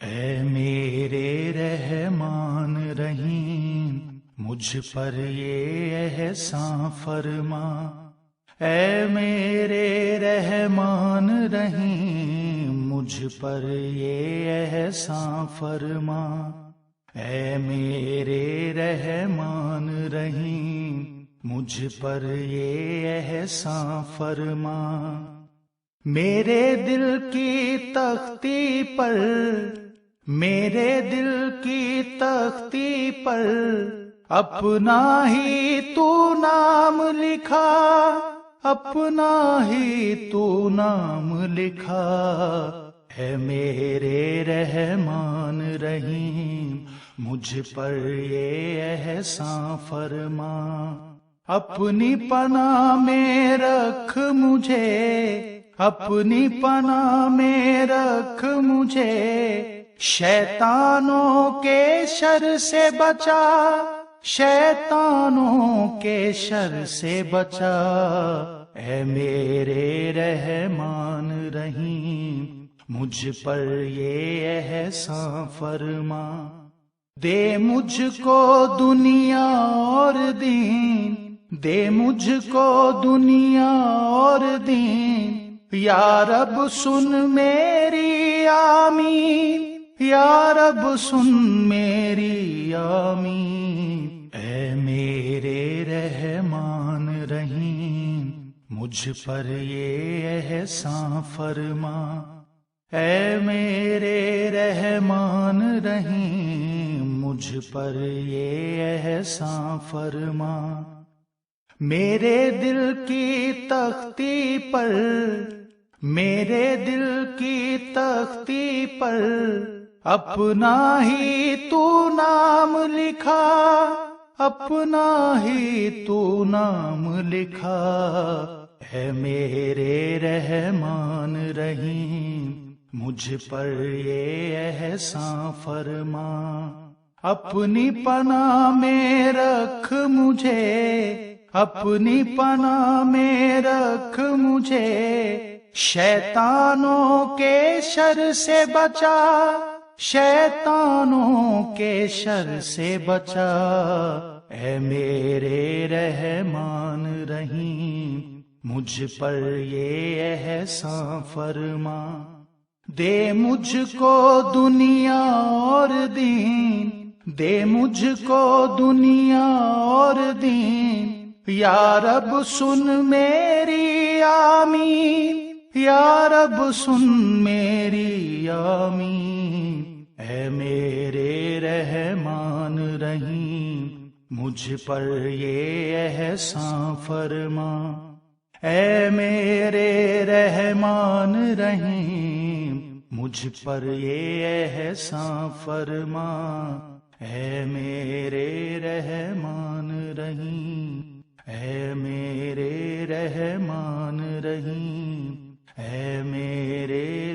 اے میرے رحمان رحیم مجھ پر یہ احسان فرما، اے میرے رحمان رحیم مجھ پر یہ احسان فرما، اے میرے رحمان رحیم مجھ پر یہ احسان فرما۔ میرے دل کی تختی پر، میرے دل کی تختی پر اپنا ہی تو نام لکھا، اپنا ہی تو نام لکھا، اے میرے رحمان رحیم مجھ پر یہ احسان فرما۔ اپنی پناہ میں رکھ مجھے، اپنی پناہ میں رکھ مجھے، شیطانوں کے شر سے بچا، شیطانوں کے شر سے بچا، اے میرے رحمان رحیم مجھ پر یہ احسان فرما۔ دے مجھ کو دنیا اور دین، دے مجھ کو دنیا اور دین، یا رب سن میری آمین، یا رب سن میری آمین، اے میرے رحمان رحیم مجھ پر یہ احسان فرما، اے میرے رحمان رحیم مجھ پر یہ احسان فرما۔ میرے دل کی تختی پر، میرے دل کی تختی پر اپنا ہی تو نام لکھا، اپنا ہی تو نام لکھا، اے میرے رحمان رحیم مجھ پر یہ احسان فرما۔ اپنی پناہ میں رکھ مجھے، اپنی پناہ میں رکھ مجھے، شیطانوں کے شر سے بچا، شیطانوں کے شر سے بچا، اے میرے رحمان رحیم مجھ پر یہ احسان فرما۔ دے مجھ کو دنیا اور دین، دے مجھ کو دنیا اور دین، یا رب سن میری آمین، یا رب سن میری آمین، اے میرے رحمان رحیم مجھ پر یہ احسان فرما، اے میرے رحمان رحیم مجھ پر یہ احسان فرما، اے میرے رحمان رحیم، اے میرے رحمان رحیم، اے میرے